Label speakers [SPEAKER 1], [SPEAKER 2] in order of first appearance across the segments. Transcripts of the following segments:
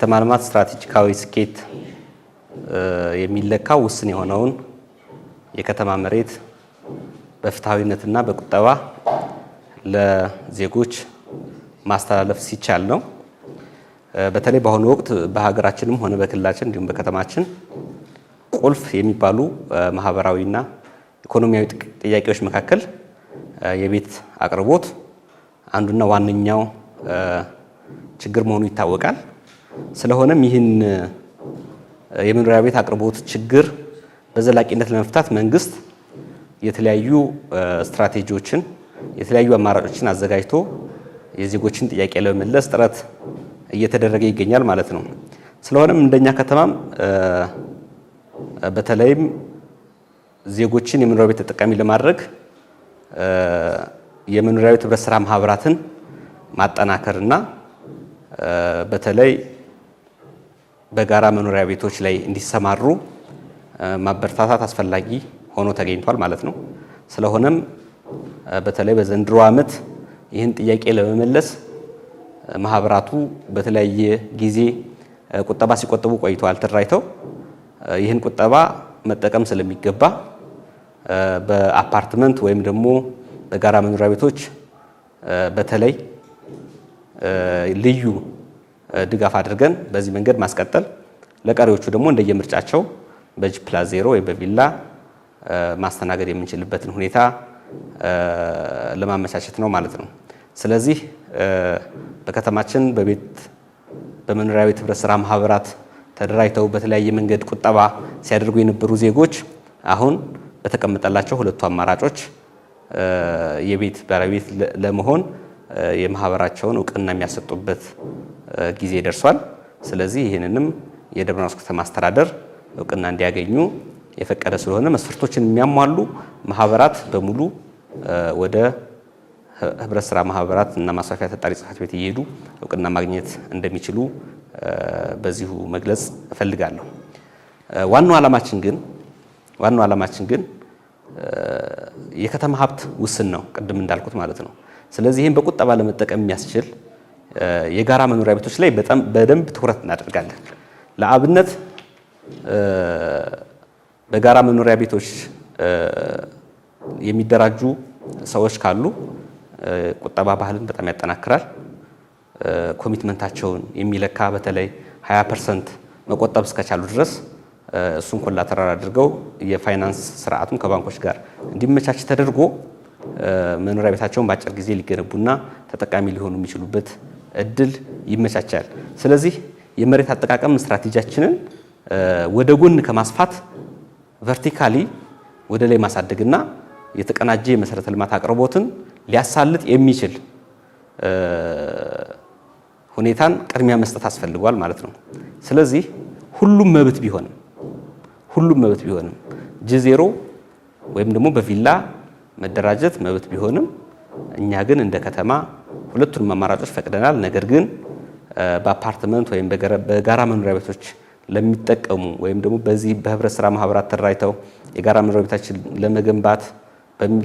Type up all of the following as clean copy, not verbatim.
[SPEAKER 1] የከተማ ልማት ስትራቴጂካዊ ስኬት የሚለካው ውስን የሆነውን የከተማ መሬት በፍትሃዊነትና በቁጠባ ለዜጎች ማስተላለፍ ሲቻል ነው። በተለይ በአሁኑ ወቅት በሀገራችንም ሆነ በክልላችን እንዲሁም በከተማችን ቁልፍ የሚባሉ ማህበራዊና ኢኮኖሚያዊ ጥያቄዎች መካከል የቤት አቅርቦት አንዱና ዋነኛው ችግር መሆኑ ይታወቃል። ስለሆነም ይህን የመኖሪያ ቤት አቅርቦት ችግር በዘላቂነት ለመፍታት መንግስት የተለያዩ ስትራቴጂዎችን የተለያዩ አማራጮችን አዘጋጅቶ የዜጎችን ጥያቄ ለመመለስ ጥረት እየተደረገ ይገኛል ማለት ነው። ስለሆነም እንደኛ ከተማም በተለይም ዜጎችን የመኖሪያ ቤት ተጠቃሚ ለማድረግ የመኖሪያ ቤት ህብረት ስራ ማህበራትን ማጠናከርና በተለይ በጋራ መኖሪያ ቤቶች ላይ እንዲሰማሩ ማበረታታት አስፈላጊ ሆኖ ተገኝቷል ማለት ነው። ስለሆነም በተለይ በዘንድሮ ዓመት ይህን ጥያቄ ለመመለስ ማህበራቱ በተለያየ ጊዜ ቁጠባ ሲቆጥቡ ቆይተዋል ተደራጅተው። ይህን ቁጠባ መጠቀም ስለሚገባ በአፓርትመንት ወይም ደግሞ በጋራ መኖሪያ ቤቶች በተለይ ልዩ ድጋፍ አድርገን በዚህ መንገድ ማስቀጠል፣ ለቀሪዎቹ ደግሞ እንደየምርጫቸው በጂ+0 ወይ በቪላ ማስተናገድ የምንችልበትን ሁኔታ ለማመቻቸት ነው ማለት ነው። ስለዚህ በከተማችን በመኖሪያ ቤት ህብረት ስራ ማህበራት ተደራጅተው በተለያየ መንገድ ቁጠባ ሲያደርጉ የነበሩ ዜጎች አሁን በተቀመጠላቸው ሁለቱ አማራጮች የቤት ባለቤት ለመሆን የማህበራቸውን እውቅና የሚያሰጡበት ጊዜ ደርሷል። ስለዚህ ይህንንም የደብረ ማርቆስ ከተማ አስተዳደር እውቅና እንዲያገኙ የፈቀደ ስለሆነ መስፈርቶችን የሚያሟሉ ማህበራት በሙሉ ወደ ህብረት ስራ ማህበራት እና ማስፋፊያ ተጣሪ ጽሕፈት ቤት እየሄዱ እውቅና ማግኘት እንደሚችሉ በዚሁ መግለጽ እፈልጋለሁ። ዋናው ዓላማችን ግን የከተማ ሀብት ውስን ነው፣ ቅድም እንዳልኩት ማለት ነው። ስለዚህ ይህን በቁጠባ ለመጠቀም የሚያስችል የጋራ መኖሪያ ቤቶች ላይ በደንብ ትኩረት እናደርጋለን። ለአብነት በጋራ መኖሪያ ቤቶች የሚደራጁ ሰዎች ካሉ ቁጠባ ባህልን በጣም ያጠናክራል። ኮሚትመንታቸውን የሚለካ በተለይ 20% መቆጠብ እስከቻሉ ድረስ እሱን ኮላተራል አድርገው የፋይናንስ ስርዓቱን ከባንኮች ጋር እንዲመቻች ተደርጎ መኖሪያ ቤታቸውን በአጭር ጊዜ ሊገነቡና ተጠቃሚ ሊሆኑ የሚችሉበት እድል ይመቻቻል። ስለዚህ የመሬት አጠቃቀም ስትራቴጂያችንን ወደ ጎን ከማስፋት ቨርቲካሊ ወደ ላይ ማሳደግና የተቀናጀ የመሰረተ ልማት አቅርቦትን ሊያሳልጥ የሚችል ሁኔታን ቅድሚያ መስጠት አስፈልጓል ማለት ነው። ስለዚህ ሁሉም መብት ቢሆንም ጂ0 ወይም ደግሞ በቪላ መደራጀት መብት ቢሆንም እኛ ግን እንደ ከተማ ሁለቱንም አማራጮች ፈቅደናል። ነገር ግን በአፓርትመንት ወይም በጋራ መኖሪያ ቤቶች ለሚጠቀሙ ወይም ደግሞ በዚህ በህብረት ስራ ማህበራት ተደራጅተው የጋራ መኖሪያ ቤታችን ለመገንባት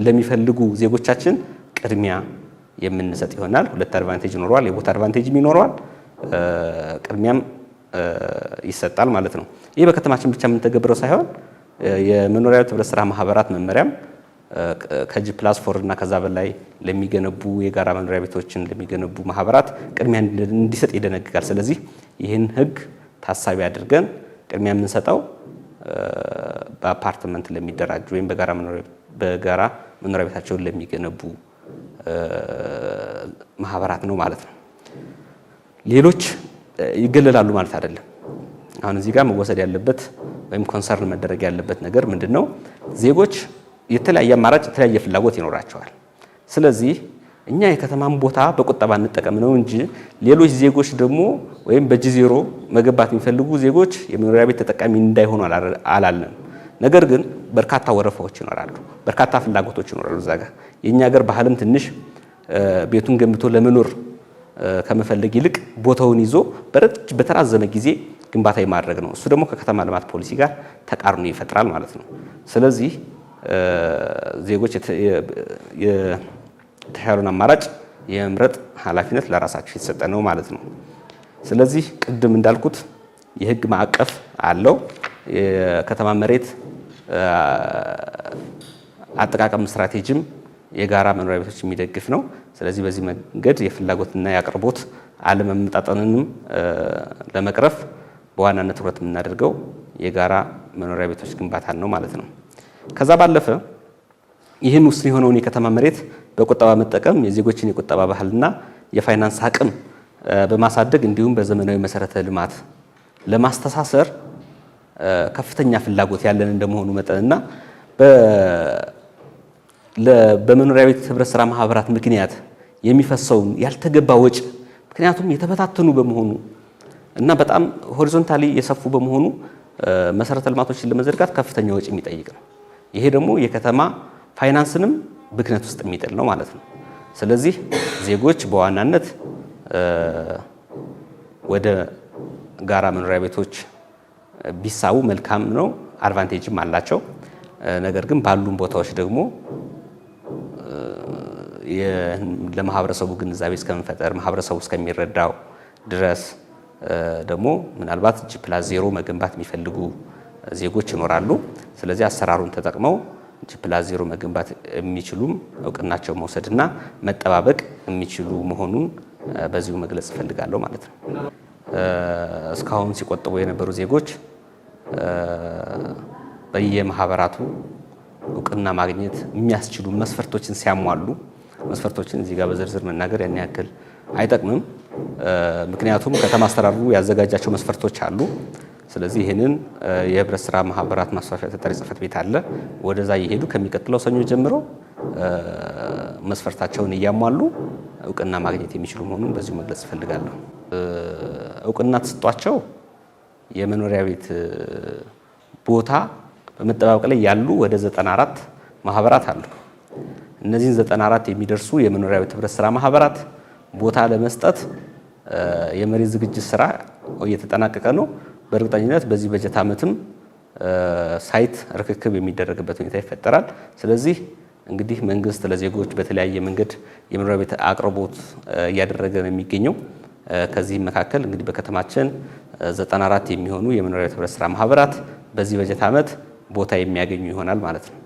[SPEAKER 1] ለሚፈልጉ ዜጎቻችን ቅድሚያ የምንሰጥ ይሆናል። ሁለት አድቫንቴጅ ይኖረዋል፣ የቦታ አድቫንቴጅም ይኖረዋል፣ ቅድሚያም ይሰጣል ማለት ነው። ይህ በከተማችን ብቻ የምንተገብረው ሳይሆን የመኖሪያ ቤት ህብረት ስራ ማህበራት መመሪያም ከጂ+4 እና ከዛ በላይ ለሚገነቡ የጋራ መኖሪያ ቤቶችን ለሚገነቡ ማህበራት ቅድሚያ እንዲሰጥ ይደነግጋል። ስለዚህ ይህን ህግ ታሳቢ አድርገን ቅድሚያ የምንሰጠው በአፓርትመንት ለሚደራጁ ወይም በጋራ መኖሪያ ቤታቸውን ለሚገነቡ ማህበራት ነው ማለት ነው። ሌሎች ይገለላሉ ማለት አይደለም። አሁን እዚህ ጋር መወሰድ ያለበት ወይም ኮንሰርን መደረግ ያለበት ነገር ምንድነው? ዜጎች የተለያየ አማራጭ የተለያየ ፍላጎት ይኖራቸዋል። ስለዚህ እኛ የከተማን ቦታ በቁጠባ እንጠቀም ነው እንጂ ሌሎች ዜጎች ደግሞ ወይም በጂ0 መገንባት የሚፈልጉ ዜጎች የመኖሪያ ቤት ተጠቃሚ እንዳይሆኑ አላለም። ነገር ግን በርካታ ወረፋዎች ይኖራሉ፣ በርካታ ፍላጎቶች ይኖራሉ። እዛ ጋር የኛ ሀገር ባህልም ትንሽ ቤቱን ገንብቶ ለመኖር ከመፈለግ ይልቅ ቦታውን ይዞ በተራዘመ ጊዜ ግንባታ የማድረግ ነው። እሱ ደግሞ ከከተማ ልማት ፖሊሲ ጋር ተቃርኖ ይፈጥራል ማለት ነው። ስለዚህ ዜጎች የተሻለውን አማራጭ የመምረጥ ኃላፊነት ለራሳቸው የተሰጠ ነው ማለት ነው። ስለዚህ ቅድም እንዳልኩት የህግ ማዕቀፍ አለው። የከተማ መሬት አጠቃቀም ስትራቴጂም የጋራ መኖሪያ ቤቶች የሚደግፍ ነው። ስለዚህ በዚህ መንገድ የፍላጎትና የአቅርቦት አለመመጣጠንንም ለመቅረፍ በዋናነት ትኩረት የምናደርገው የጋራ መኖሪያ ቤቶች ግንባታን ነው ማለት ነው። ከዛ ባለፈ ይህን ውስን የሆነውን የከተማ መሬት በቁጠባ መጠቀም የዜጎችን የቁጠባ ባህልና የፋይናንስ አቅም በማሳደግ እንዲሁም በዘመናዊ መሰረተ ልማት ለማስተሳሰር ከፍተኛ ፍላጎት ያለን እንደመሆኑ መጠንና በመኖሪያ ቤት ህብረት ስራ ማህበራት ምክንያት የሚፈሰውን ያልተገባ ወጪ ምክንያቱም የተበታተኑ በመሆኑ እና በጣም ሆሪዞንታሊ የሰፉ በመሆኑ መሰረተ ልማቶችን ለመዘርጋት ከፍተኛ ወጪ የሚጠይቅ ነው። ይሄ ደግሞ የከተማ ፋይናንስንም ብክነት ውስጥ የሚጥል ነው ማለት ነው። ስለዚህ ዜጎች በዋናነት ወደ ጋራ መኖሪያ ቤቶች ቢሳቡ መልካም ነው፣ አድቫንቴጅም አላቸው። ነገር ግን ባሉን ቦታዎች ደግሞ ለማህበረሰቡ ግንዛቤ እስከምንፈጠር ማህበረሰቡ እስከሚረዳው ድረስ ደግሞ ምናልባት G+0 መገንባት የሚፈልጉ ዜጎች ይኖራሉ። ስለዚህ አሰራሩን ተጠቅመው G+0 መገንባት የሚችሉም እውቅናቸው መውሰድና መጠባበቅ የሚችሉ መሆኑን በዚሁ መግለጽ እፈልጋለሁ ማለት ነው። እስካሁን ሲቆጥቡ የነበሩ ዜጎች በየማህበራቱ እውቅና ማግኘት የሚያስችሉ መስፈርቶችን ሲያሟሉ፣ መስፈርቶችን እዚህ ጋር በዝርዝር መናገር ያን ያክል አይጠቅምም። ምክንያቱም ከተማ አስተዳደሩ ያዘጋጃቸው መስፈርቶች አሉ። ስለዚህ ይህንን የህብረት ስራ ማህበራት ማስፋፊያ ተጠሪ ጽሕፈት ቤት አለ። ወደዛ እየሄዱ ከሚቀጥለው ሰኞ ጀምሮ መስፈርታቸውን እያሟሉ እውቅና ማግኘት የሚችሉ መሆኑን በዚሁ መግለጽ እፈልጋለሁ። እውቅና ተሰጧቸው የመኖሪያ ቤት ቦታ በመጠባበቅ ላይ ያሉ ወደ 94 ማህበራት አሉ። እነዚህን 94 የሚደርሱ የመኖሪያ ቤት ህብረት ስራ ማህበራት ቦታ ለመስጠት የመሬት ዝግጅት ስራ እየተጠናቀቀ ነው። በእርግጠኝነት በዚህ በጀት ዓመትም ሳይት ርክክብ የሚደረግበት ሁኔታ ይፈጠራል። ስለዚህ እንግዲህ መንግስት ለዜጎች በተለያየ መንገድ የመኖሪያ ቤት አቅርቦት እያደረገ ነው የሚገኘው። ከዚህ መካከል እንግዲህ በከተማችን 94 የሚሆኑ የመኖሪያ ቤት ህብረት ስራ ማህበራት በዚህ በጀት ዓመት ቦታ የሚያገኙ ይሆናል ማለት ነው።